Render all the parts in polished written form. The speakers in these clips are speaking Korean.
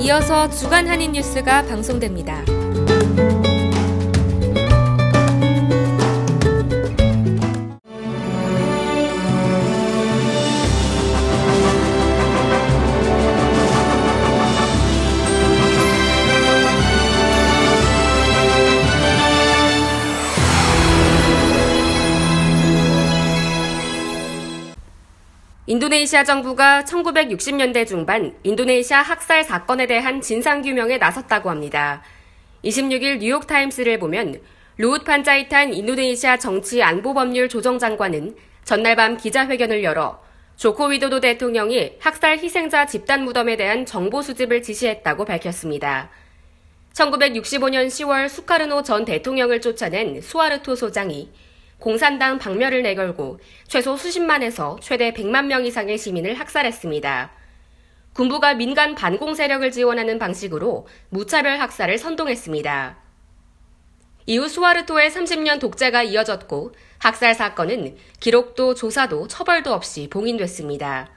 이어서 주간 한인 뉴스가 방송됩니다. 인도네시아 정부가 1960년대 중반 인도네시아 학살 사건에 대한 진상규명에 나섰다고 합니다. 26일 뉴욕타임스를 보면 루훗 판자이탄 인도네시아 정치안보법률 조정장관은 전날 밤 기자회견을 열어 조코 위도도 대통령이 학살 희생자 집단 무덤에 대한 정보 수집을 지시했다고 밝혔습니다. 1965년 10월 수카르노 전 대통령을 쫓아낸 수아르토 소장이 공산당 박멸을 내걸고 최소 수십만에서 최대 100만 명 이상의 시민을 학살했습니다. 군부가 민간 반공 세력을 지원하는 방식으로 무차별 학살을 선동했습니다. 이후 수아르토의 30년 독재가 이어졌고 학살 사건은 기록도 조사도 처벌도 없이 봉인됐습니다.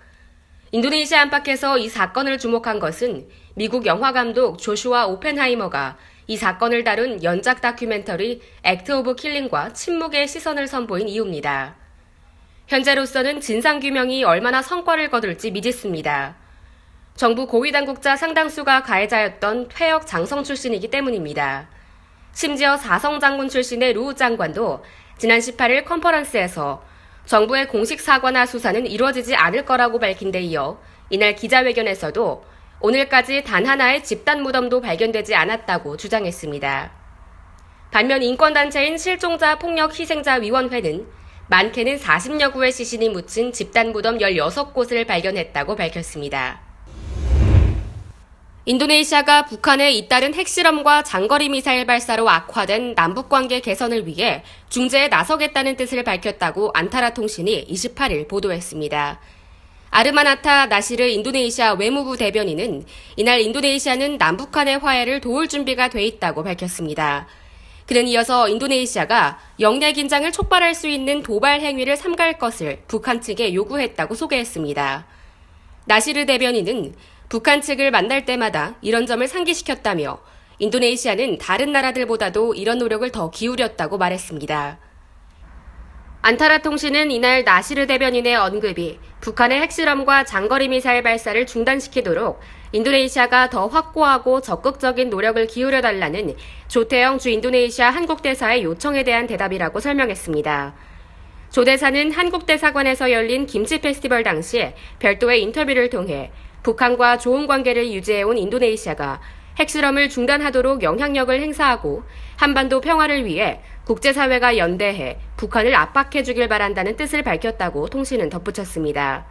인도네시아 안팎에서 이 사건을 주목한 것은 미국 영화감독 조슈아 오펜하이머가 이 사건을 다룬 연작 다큐멘터리 액트 오브 킬링과 침묵의 시선을 선보인 이유입니다. 현재로서는 진상규명이 얼마나 성과를 거둘지 미지수입니다. 정부 고위당국자 상당수가 가해자였던 퇴역 장성 출신이기 때문입니다. 심지어 사성 장군 출신의 루후 장관도 지난 18일 컨퍼런스에서 정부의 공식 사과나 수사는 이루어지지 않을 거라고 밝힌 데 이어 이날 기자회견에서도 오늘까지 단 하나의 집단 무덤도 발견되지 않았다고 주장했습니다. 반면 인권단체인 실종자 폭력 희생자 위원회는 많게는 40여 구의 시신이 묻힌 집단 무덤 16곳을 발견했다고 밝혔습니다. 인도네시아가 북한의 잇따른 핵실험과 장거리 미사일 발사로 악화된 남북관계 개선을 위해 중재에 나서겠다는 뜻을 밝혔다고 안타라 통신이 28일 보도했습니다. 아르마나타 나시르 인도네시아 외무부 대변인은 이날 인도네시아는 남북한의 화해를 도울 준비가 돼 있다고 밝혔습니다. 그는 이어서 인도네시아가 영내 긴장을 촉발할 수 있는 도발 행위를 삼가할 것을 북한 측에 요구했다고 소개했습니다. 나시르 대변인은 북한 측을 만날 때마다 이런 점을 상기시켰다며 인도네시아는 다른 나라들보다도 이런 노력을 더 기울였다고 말했습니다. 안타라 통신은 이날 나시르 대변인의 언급이 북한의 핵실험과 장거리 미사일 발사를 중단시키도록 인도네시아가 더 확고하고 적극적인 노력을 기울여달라는 조태영 주 인도네시아 한국대사의 요청에 대한 대답이라고 설명했습니다. 조 대사는 한국대사관에서 열린 김치 페스티벌 당시 별도의 인터뷰를 통해 북한과 좋은 관계를 유지해온 인도네시아가 핵실험을 중단하도록 영향력을 행사하고 한반도 평화를 위해 국제사회가 연대해 북한을 압박해주길 바란다는 뜻을 밝혔다고 통신은 덧붙였습니다.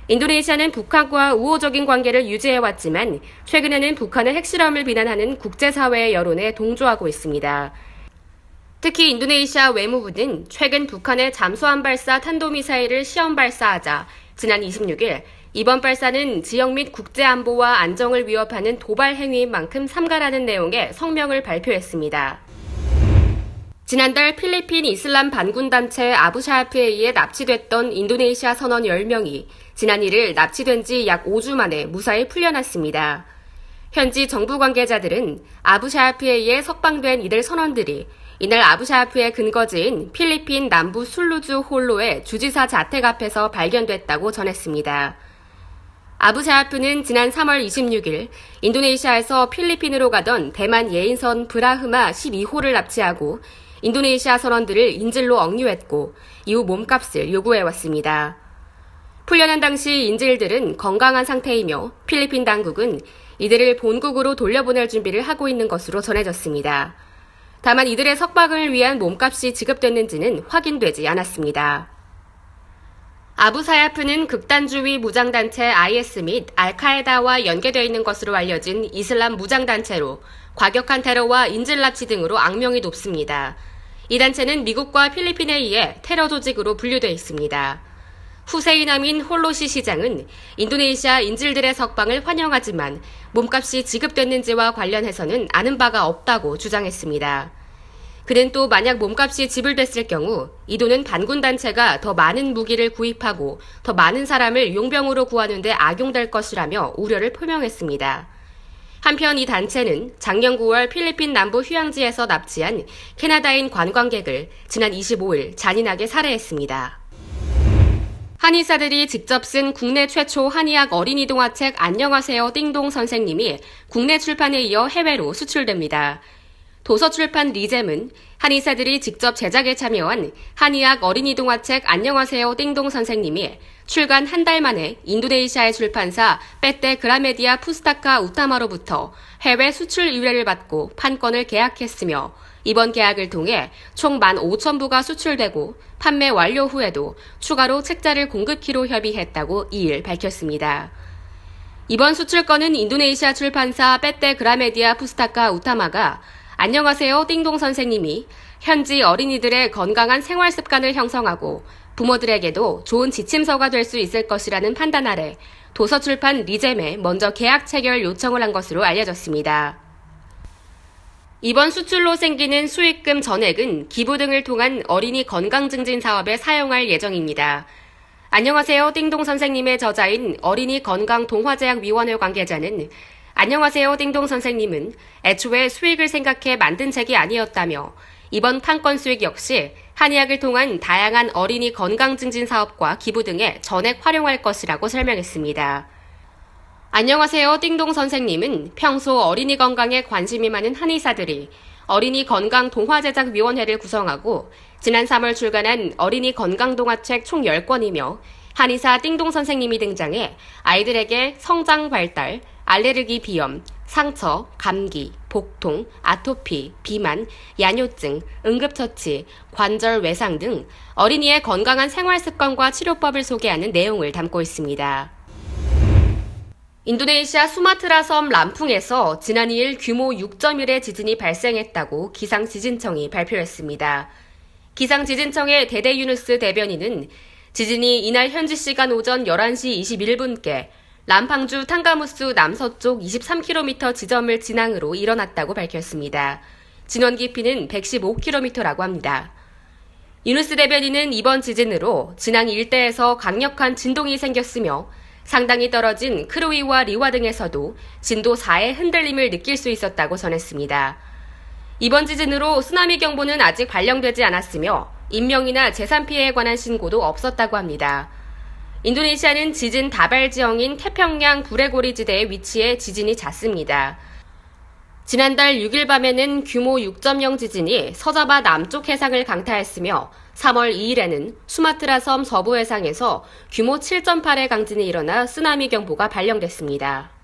인도네시아는 북한과 우호적인 관계를 유지해왔지만 최근에는 북한의 핵실험을 비난하는 국제사회의 여론에 동조하고 있습니다. 특히 인도네시아 외무부는 최근 북한의 잠수함 발사 탄도미사일을 시험 발사하자 지난 26일 이번 발사는 지역 및 국제안보와 안정을 위협하는 도발 행위인 만큼 삼가라는 내용의 성명을 발표했습니다. 지난달 필리핀 이슬람 반군단체 아부샤야프에 의해 납치됐던 인도네시아 선원 10명이 지난 1일 납치된 지 약 5주 만에 무사히 풀려났습니다. 현지 정부 관계자들은 아부샤야프에 의해 석방된 이들 선원들이 이날 아부샤야프의 근거지인 필리핀 남부 술루주 홀로의 주지사 자택 앞에서 발견됐다고 전했습니다. 아부샤야프는 지난 3월 26일 인도네시아에서 필리핀으로 가던 대만 예인선 브라흐마 12호를 납치하고 인도네시아 선원들을 인질로 억류했고 이후 몸값을 요구해왔습니다. 풀려난 당시 인질들은 건강한 상태이며 필리핀 당국은 이들을 본국으로 돌려보낼 준비를 하고 있는 것으로 전해졌습니다. 다만 이들의 석방을 위한 몸값이 지급됐는지는 확인되지 않았습니다. 아부사야프는 극단주의 무장단체 IS 및 알카에다와 연계되어 있는 것으로 알려진 이슬람 무장단체로 과격한 테러와 인질 납치 등으로 악명이 높습니다. 이 단체는 미국과 필리핀에 의해 테러 조직으로 분류되어 있습니다. 후세인 아민 홀로시 시장은 인도네시아 인질들의 석방을 환영하지만 몸값이 지급됐는지와 관련해서는 아는 바가 없다고 주장했습니다. 그는 또 만약 몸값이 지불됐을 경우 이 돈은 반군단체가 더 많은 무기를 구입하고 더 많은 사람을 용병으로 구하는 데 악용될 것이라며 우려를 표명했습니다. 한편 이 단체는 작년 9월 필리핀 남부 휴양지에서 납치한 캐나다인 관광객을 지난 25일 잔인하게 살해했습니다. 한의사들이 직접 쓴 국내 최초 한의학 어린이 동화책 안녕하세요 띵동 선생님이 국내 출판에 이어 해외로 수출됩니다. 도서출판 리잼은 한의사들이 직접 제작에 참여한 한의학 어린이 동화책 안녕하세요 띵동 선생님이 출간 한 달 만에 인도네시아의 출판사 빼떼 그라메디아 푸스타카 우타마로부터 해외 수출 의뢰를 받고 판권을 계약했으며 이번 계약을 통해 총 15,000부가 수출되고 판매 완료 후에도 추가로 책자를 공급키로 협의했다고 이일 밝혔습니다. 이번 수출건은 인도네시아 출판사 빼떼 그라메디아 푸스타카 우타마가 안녕하세요 띵동 선생님이 현지 어린이들의 건강한 생활 습관을 형성하고 부모들에게도 좋은 지침서가 될 수 있을 것이라는 판단 아래 도서출판 리잼에 먼저 계약 체결 요청을 한 것으로 알려졌습니다. 이번 수출로 생기는 수익금 전액은 기부 등을 통한 어린이 건강 증진 사업에 사용할 예정입니다. 안녕하세요 띵동 선생님의 저자인 어린이 건강 동화제약위원회 관계자는 안녕하세요 띵동 선생님은 애초에 수익을 생각해 만든 책이 아니었다며 이번 판권 수익 역시 한의학을 통한 다양한 어린이 건강 증진 사업과 기부 등에 전액 활용할 것이라고 설명했습니다. 안녕하세요 띵동 선생님은 평소 어린이 건강에 관심이 많은 한의사들이 어린이 건강 동화제작위원회를 구성하고 지난 3월 출간한 어린이 건강 동화책 총 10권이며 한의사 띵동 선생님이 등장해 아이들에게 성장 발달, 알레르기 비염, 상처, 감기, 복통, 아토피, 비만, 야뇨증, 응급처치, 관절 외상 등 어린이의 건강한 생활 습관과 치료법을 소개하는 내용을 담고 있습니다. 인도네시아 수마트라 섬 람풍에서 지난 2일 규모 6.1의 지진이 발생했다고 기상지진청이 발표했습니다. 기상지진청의 데데 유누스 대변인은 지진이 이날 현지 시간 오전 11시 21분께 람팡주 탕가무스 남서쪽 23km 지점을 진앙으로 일어났다고 밝혔습니다. 진원 깊이는 115km라고 합니다. 유누스 대변인은 이번 지진으로 진앙 일대에서 강력한 진동이 생겼으며 상당히 떨어진 크루이와 리와 등에서도 진도 4의 흔들림을 느낄 수 있었다고 전했습니다. 이번 지진으로 쓰나미 경보는 아직 발령되지 않았으며 인명이나 재산 피해에 관한 신고도 없었다고 합니다. 인도네시아는 지진 다발 지형인 태평양 구레고리 지대에 위치해 지진이 잦습니다. 지난달 6일 밤에는 규모 6.0 지진이 서자바 남쪽 해상을 강타했으며 3월 2일에는 수마트라 섬 서부 해상에서 규모 7.8의 강진이 일어나 쓰나미 경보가 발령됐습니다.